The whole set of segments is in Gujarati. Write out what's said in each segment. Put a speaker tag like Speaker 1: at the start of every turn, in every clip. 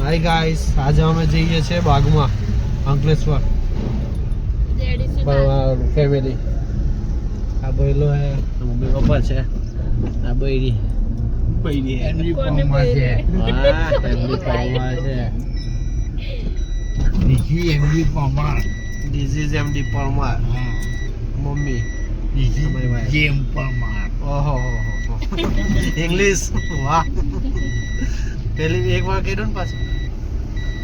Speaker 1: હાય ગાઈસ, આજે અમે જઈએ છીએ બાગમાં અંકલેશ્વર ફેમિલી. આ બોયલો હે, મમ્મી પપ્પા છે, આ બૈરી એમની પપ્પા છે, This is MD Parmar, mummy જેમ પરમાર. ઓહો ઇંગ્લિશ વાહ. પેલી એક વાર કહી દો ને પાછું.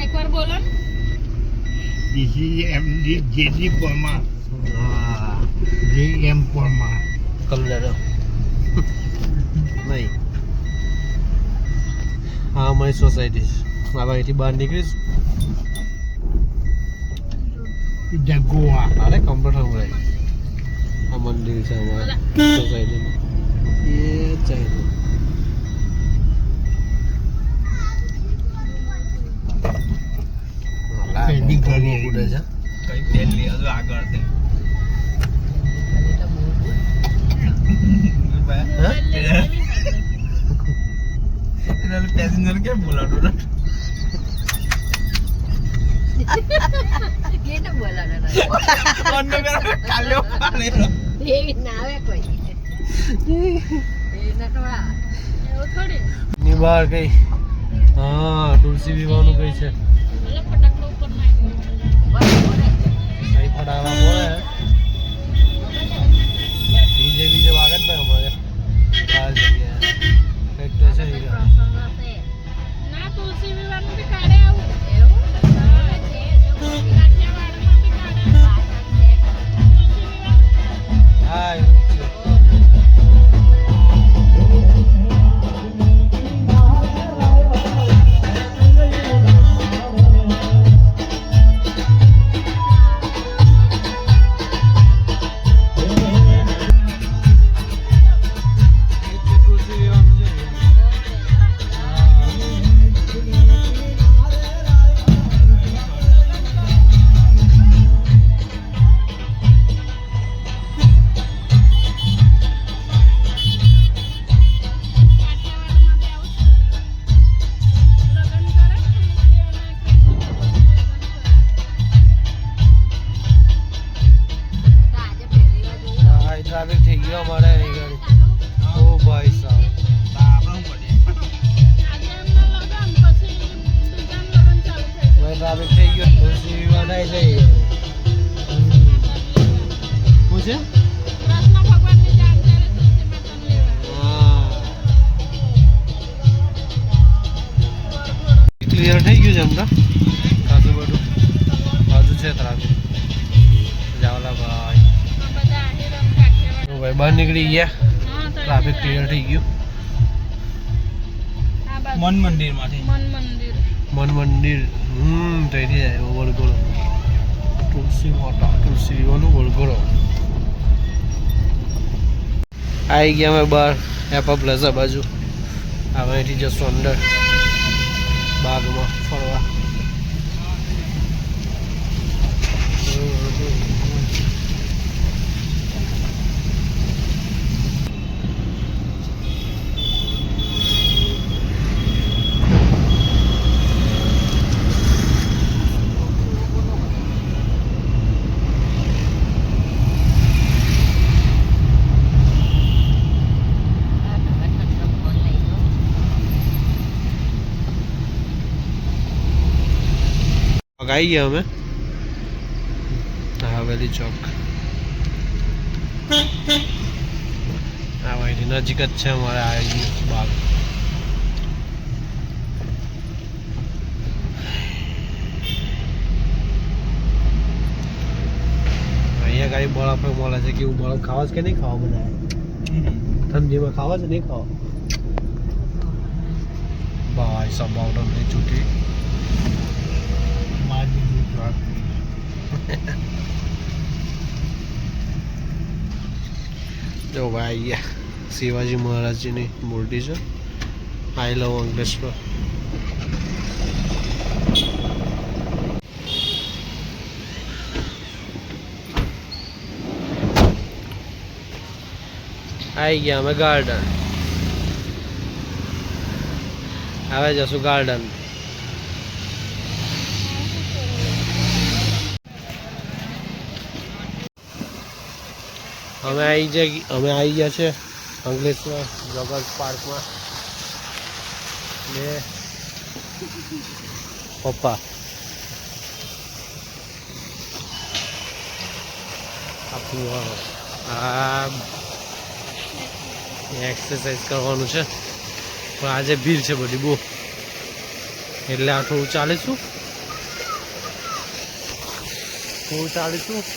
Speaker 2: એકવાર બોલો ને.
Speaker 3: This is MD JD Parmar.
Speaker 1: હા
Speaker 3: JM પરમાર.
Speaker 1: કલર નહીં. હા અમારી સોસાયટી હવે અહીંથી બહાર નીકળીશ.
Speaker 3: The Goa.
Speaker 1: અરે કમ્પ્યુટર સંભળાય. આ મંદિર છે અમારા સોસાયટીનું. એ ચાઇના
Speaker 3: પેલી ઘરે
Speaker 1: ઉડે છે.
Speaker 4: કઈ તેલ લઈ આવજો આગળ તે પેસેન્જર કેમ બોલાવતો
Speaker 2: કેને બોલાવવાનો
Speaker 4: કાલ્યો
Speaker 2: એવી ના આવે કોઈ એ નટવા એવું થોડી
Speaker 1: ની બહાર કઈ હા તુલસી વિવાહનું કઈ છે.
Speaker 2: એટલે ફટાકડો ઉપર નાખ્યો
Speaker 1: કઈ ફટાકડા બોલે બીજે વાગે જ ને અમારે બહાર જગ્યાએ કંઈક તો છે ઈ ગાડી.
Speaker 2: ના તુલસી વિવાહનું બી કાઢે આવું એવું હા છે જો કાઠિયાવાડમાં બી કાઢે તુલસી વિવાહ
Speaker 1: હા એવું જ છે. ટ્રાફિક થઈ ગયો અમારે અહીં ગાડી. ઓ ભાઈ સાહેબ ભાઈ ટ્રાફિક થઈ ગયો. તુલસી વિવાહ થાય છે ઈ ગાડી. શું છે? હા ક્લિયર થઈ ગયું છે એમ તો ખાસું બધું. બાજુ છે ટ્રાફિક જાવલા ભાઈ. તો ભાઈ બહાર નીકળી ગયા. ટ્રાફિક ક્લિયર થઈ ગયું.
Speaker 4: મન મંદિર માંથી
Speaker 1: મન મંદિર ત્યાંથી જાય વળગોળો. તુલસી મોટા તુલસી વિવાહનું વળગોળો. આવી ગયા અમે બહાર એપા પ્લાઝા બાજુ. હવે અહીંથી જશું અંદર બાગમાં ફરવા. આવી ગયા અમે હવેલી ચોક. આ ભાઈ નજીક જ છે અમારે આવી ગયું બાગ. અહીંયા ગાડી બરફ મળે છે. કેવું બરફ ખાવા છે કે નહીં ખાવા? બધા ઠંડીમાં ખાવા છે નહીં ખાવા? ભાઈ સબ આવડો નહીં છૂટી. જો ભાઈ શિવાજી મહારાજજીની મૂર્તિ છે. આઈ લવ અંકલેશ્વર. આવી ગયા અમે ગાર્ડન. હવે જશું ગાર્ડન. અમે આવી ગયા છે અંકલેશ્વર જોગર્સ પાર્કમાં ને પપ્પા આ એક્સરસાઇઝ કરવાનું છે પણ આજે ભીડ છે બધી બહુ એટલે આ થોડું ચાલીશું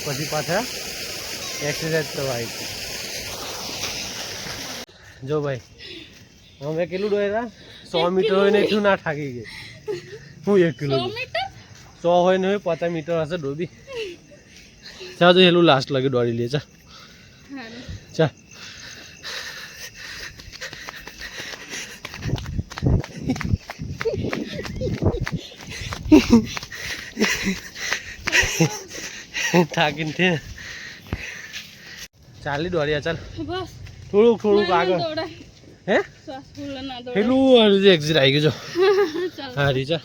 Speaker 1: પછી પાછા એક્સરસાઇઝ કરવા આવી જો ભાઈ અમે કેટલું દોડ્યા 100 મીટર હોય ને એટલું ના થાકી ગઈ હું 1 કિલો 100 હોય ને હોય 50 મીટર હશે ડોબી ચાલ તો એટલું લાસ્ટ લગે દોડી લે ચાલ ચાલ થાકીને છે ચાલી દોડ્યા ચાલ
Speaker 2: બસ
Speaker 1: થોડુંક આગળ હે પેલું એક્ઝિટ આવી ગયું જો હા રી ચાલ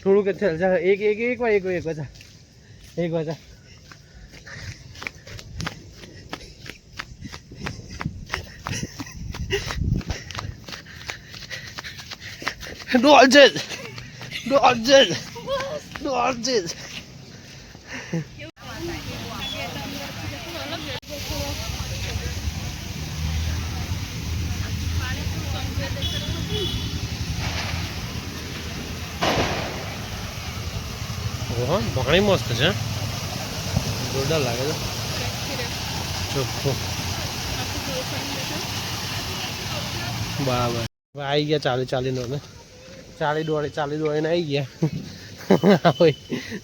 Speaker 1: થોડુંક ચાલ ચાલ એક વાર ચાલ એક વાર ચાલ દોડ ઓહો પાણી મસ્ત છે જોરદાર લાગે છે ચોખ્ખું બરાબર આવી ગયા ચાલીને અમે ચાલી દોડીને આવી ગયા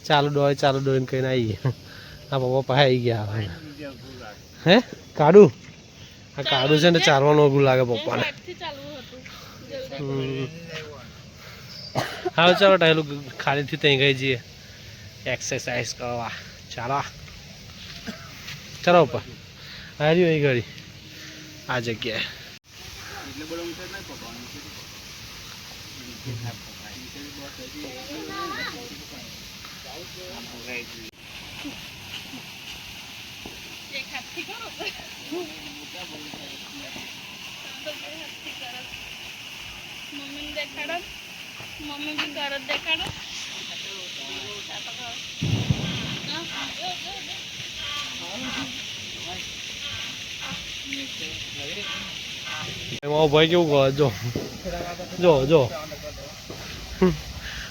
Speaker 1: ચાલુ દોડીને કહીને આવી ગયા હા પપ્પા પાસે આવી ગયા હે કાઢું આ કાઢું છે ને ચાલવાનું અઘરું લાગે પપ્પાને હા ચાલો ટાઈલું ખાલીથી ત્યાં ગઈ જઈએ એક્સરસાઇઝ કરવા ચાલો પપ્પા હારી હોય ઘડી આ જગ્યાએ
Speaker 2: મમ્મી દેખાડો મમ્મી બી ઘર જ દેખાડો
Speaker 1: એમાં ભાઈ કેવું કહે જો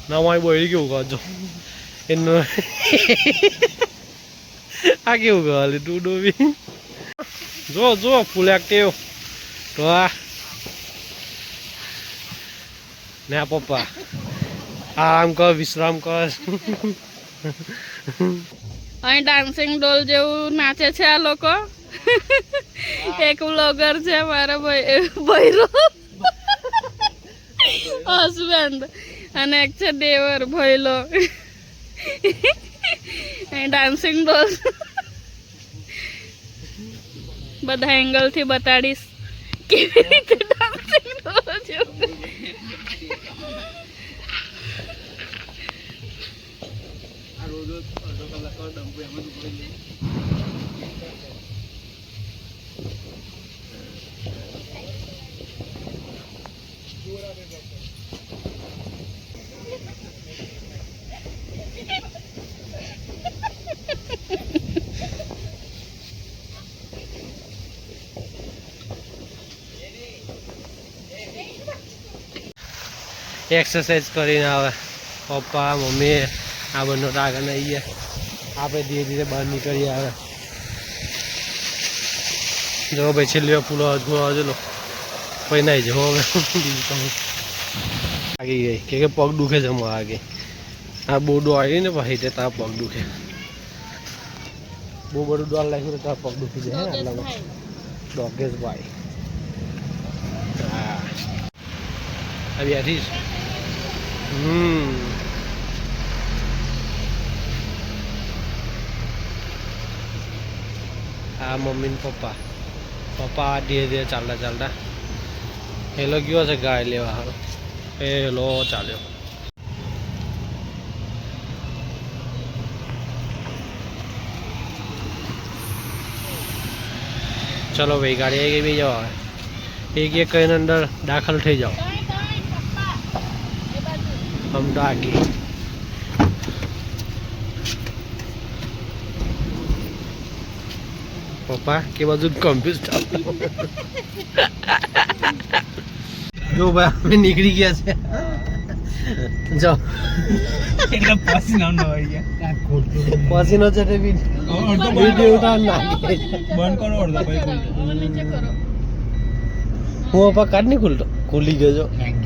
Speaker 1: ના મારી બોયડી કેવું કહે એનું આ કેવું કહે તું ડોબી જો ફૂલ એક્ટિવ તો આ ને આ પપ્પા આરામ કર વિશ્રામ કર
Speaker 2: અહીં ડાન્સિંગ ડોલ જેવું નાચે છે આ લોકો એક વ્લોગર છે મારો ભૈરો હસબન્ડ અને એક છે દેવર ભૈલો ડાન્સિંગ ડોલ બધા એંગલ થી બતાડીશ કેવી રીતે ડાન્સિંગ ડોલ જેવું
Speaker 1: એક્સરસાઇઝ કરીને આવે પપ્પા મમ્મી આ બંને આગળ આવી ગયા આપણે ધીરે ધીરે બહાર નીકળી આવે જો ભાઈ છેલ્લી ફૂલો હજુ પછી નાઈ જાઓ હવે બીજું આગી ગઈ કે પગ દુખે છે અમારે આગે આ બહુ દોડી ને પછી તે તારા પગ દુખે બહુ બધું દોડ લાગ્યું તો તારા પગ દુખી જાય ને આટલામાં ડોગેશ ભાઈ હા આ બેઠીશ આ મમ્મી ને પપ્પા ધીરે ધીરે ચાલતા હેલો ગયો છે ગાય લેવા હારો હેલો ચાલ્યો ચલો ભાઈ ગાડી આવી ગઈ, બી જાઓ હવે. એક એક કરીને અંદર દાખલ થઈ જાઓ.
Speaker 2: પપ્પા એ બાજુ
Speaker 1: હમ તો આગે પપ્પા કે બાજુ કમ્પ્યુટર જો ભાઈ અમે નીકળી ગયા છે. જાઓ
Speaker 4: એટલે પછી ના હોય ગયા.
Speaker 3: આ ખોટું
Speaker 1: પસીનો ચટે વિડીયો ઉતાર નાખી.
Speaker 4: બંધ કરો અડધા ભાઈ ખુલશે.
Speaker 2: હવે નીચે કરો.
Speaker 1: હું પપ્પા કાઢ નહીં ખુલતો, ખુલી ગયો છો
Speaker 3: થેન્ક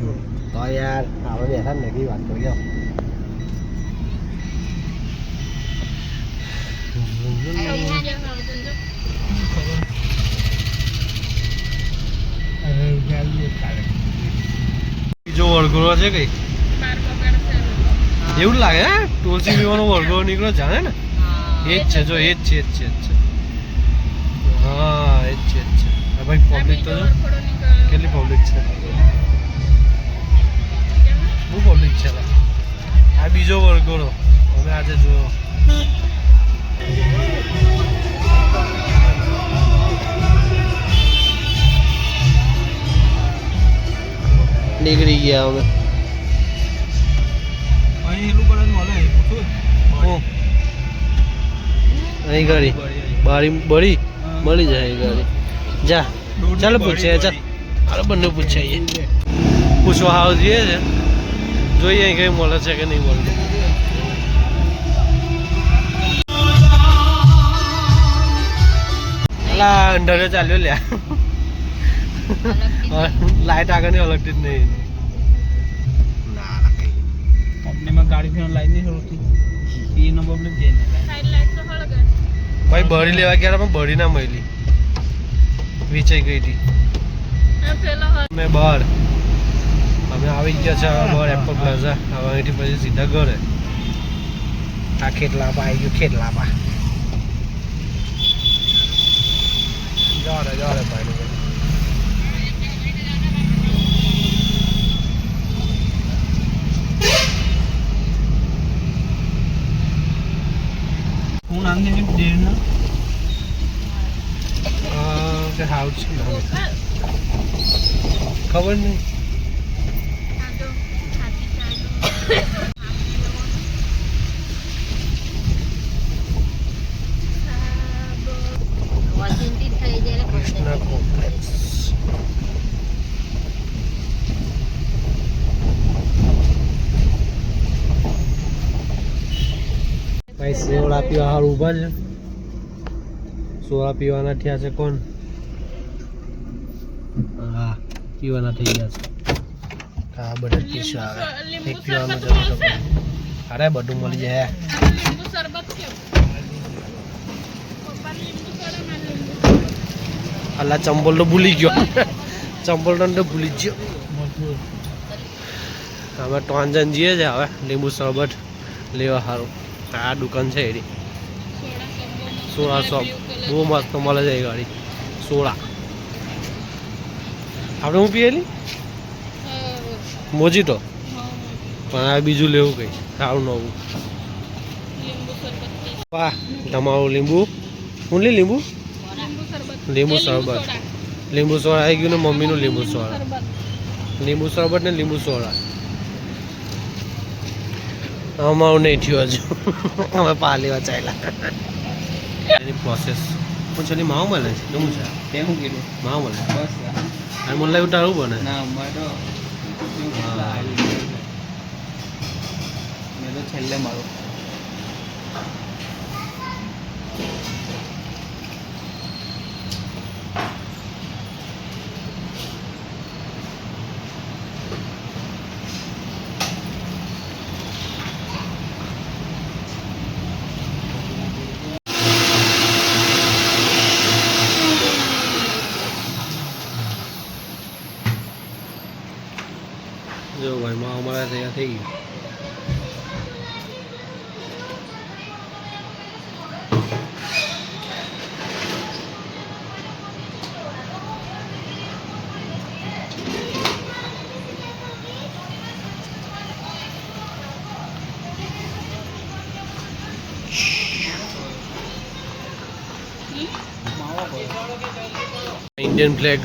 Speaker 3: યુ
Speaker 1: તો યાર આપણે બેઠા ને કઈ વાત કરી જાઓ.
Speaker 3: હવે જઈએ કાલે
Speaker 1: બીજો વળગોળો છે કઈ
Speaker 2: બાર પકડશે.
Speaker 1: એવું જ લાગે હે તુલસી પીવાનો વળગોળો નીકળ્યો જાણે ને એ જ છે. જો એ જ છે, એ જ છે, એ જ છે. હા એ જ છે, એ જ છે. આ ભાઈ
Speaker 2: આ
Speaker 1: પબ્લિક તો
Speaker 2: બીજો
Speaker 1: જો
Speaker 2: વરખોડો નીકળ્યો.
Speaker 1: કેટલી પબ્લિક છે, બહુ પબ્લિક છે લા. આ બીજો વળગોળો હવે આજે જોયો. નીકળી ગયા અમે.
Speaker 4: અહીં એલું કરે મળે અહીં પૂછું
Speaker 1: હું અહીં ગાડી બારી બળી મળી જાય અહીં ગાડી. જા ચાલો પૂછીએ, ચાલ અરે બંને પૂછાઈએ. પૂછવા હાવ જઈએ છે, જોઈએ અહીં કઈ મળે છે કે નહીં મળતું. અલા અંડરે ચાલ્યો લ્યા. લાઈટ આગળની અલગતી જ નહીં.
Speaker 4: કંપનીમાં ગાડી ફેરવાની લાઈન નહીં શરૂ થઈ એનો પ્રોબ્લેમ છે ને.
Speaker 2: સાઈડ લાઈટ તો હળગે.
Speaker 1: ભાઈ બળી લેવા ગયા પણ બળી ના મળી, વેચાઈ ગઈ હતી.
Speaker 2: આ પેલો હળ.
Speaker 1: અમે બહાર અમે આવી ગયા છે બહાર એપલ પ્લાઝા. હવે અહીંથી પછી સીધા ઘરે. આ ખેતલાપા આવી ગયું, ખેતલાપા. જવા દે ભાઈ.
Speaker 4: હું નામ છે દેવના
Speaker 1: કે હાઉસ છે ખબર નહીં.
Speaker 2: આ જો હાથી ચાલ્યો.
Speaker 1: કૃષ્ણ કોમ્પ્લેક્સ. ભાઈ સેવડા પીવા હાલ ઊભા છે. સોડા પીવાના થયા છે કોણ? હા પીવાના થઈ ગયા છે. હા બધા પીશું આવે. એક પીવાનું જરૂર તો પડે. અરે બધું મળી જાય.
Speaker 2: લીંબુ શરબત કેવું? પપ્પા લીંબુ સોડા માં લીંબુ.
Speaker 1: અલા ચંપલ તો ભૂલી ગયો. ચંપલ તો ભૂલી ગયો. હવે ટોંજન જઈએ છે હવે લીંબુ શરબત લેવા સારું. આ દુકાન છે એની સોડા શોપ બહુ મસ્ત મળે છે એ ગાડી સોડા. આપણે હું પીએલી મોજીટો પણ આ બીજું લેવું કઈ સારું નવું.
Speaker 2: લીંબુ શરબત કે
Speaker 1: વાહ તમારું લીંબુ હું લી લીંબુ
Speaker 2: લીંબુ શરબત.
Speaker 1: લીંબુ
Speaker 2: એ
Speaker 1: શરબત.
Speaker 2: સોડા.
Speaker 1: લીંબુ સોડા આવી ગયું ને મમ્મીનું લીંબુ સોડા.
Speaker 2: શરબત.
Speaker 1: લીંબુ શરબત ને લીંબુ સોડા. અમારું નહીં થયું હજુ. અમે પા લેવા ચાલ્યા. એની પ્રોસેસ હું છે માવ મળે છે શું છે
Speaker 4: તે શું કીધું
Speaker 1: માવ મળે
Speaker 4: બસ
Speaker 1: અને મને લાગ્યું તારું બને.
Speaker 4: ના મારો મેં તો છેલ્લે મારો
Speaker 1: જો ભાઈ માં અમારે તૈયાર થઈ ગયું.
Speaker 4: માવો
Speaker 1: इंडियन फ्लैग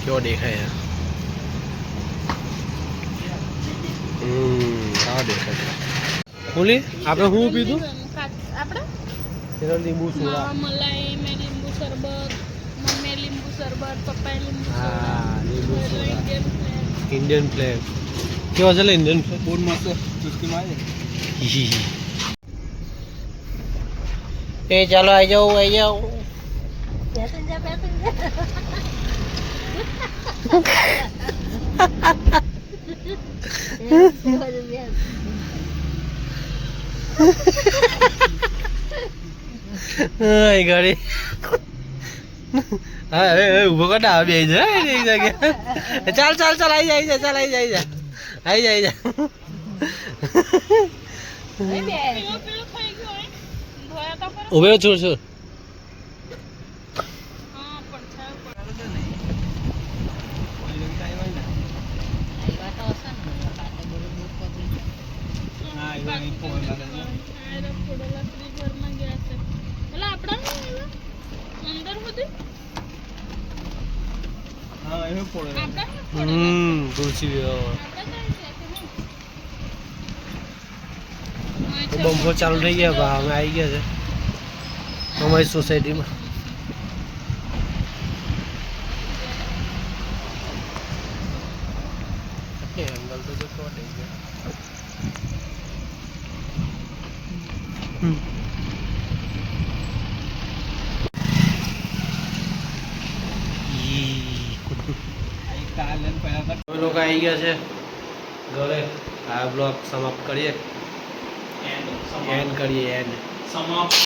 Speaker 1: क्यों देखा है આ દેખાય છે બોલી આપણે શું પીધું
Speaker 2: આપણે
Speaker 1: એનો લીંબુ સોડા
Speaker 2: મલાઈ મેં લીંબુ શરબત મમ્મી લીંબુ શરબત પપ્પાએ લીંબુ
Speaker 1: હા લીંબુ soda
Speaker 2: Indian flag
Speaker 1: Indian flag કેવો છે इंडियन फ्लैग
Speaker 4: બોર્ડ મસ્ત ચુસ્કીમાં આવે
Speaker 1: એ ચાલો આવી જાઓ
Speaker 2: પેસેન્જર
Speaker 1: એ ગાડી હા અરે ઉભો કર ના બે જાય એક જગ્યા ચાલ ચાલ ચાલ આવી જાય ચાલ આવી જાય આવી જાય
Speaker 2: પેલું ખાઈ ગયો ધોયા તો ખરા
Speaker 1: ઉભે છોડ છોડ
Speaker 2: હા પડછાયો
Speaker 4: હા એ નહીં ફોન લાગે
Speaker 2: પડેલા ફ્રી ઘરમાં ગયા છે એટલે આપણા અંદર સુધી
Speaker 4: હા એ ફોન
Speaker 2: આપણા
Speaker 1: તુલસી
Speaker 2: આપણે
Speaker 1: બમ્પો ચાલુ થઈ ગયા બા અમે આવી ગયા છે અમારી સોસાયટીમાં એંગલ તો શોર્ટ થઈ ગયા અમે લોકો આવી ગયા છે ઘરે આ બ્લોગ સમાપ્ત કરીએ એન્ડ કરીએ એન્ડ
Speaker 4: સમાપ્ત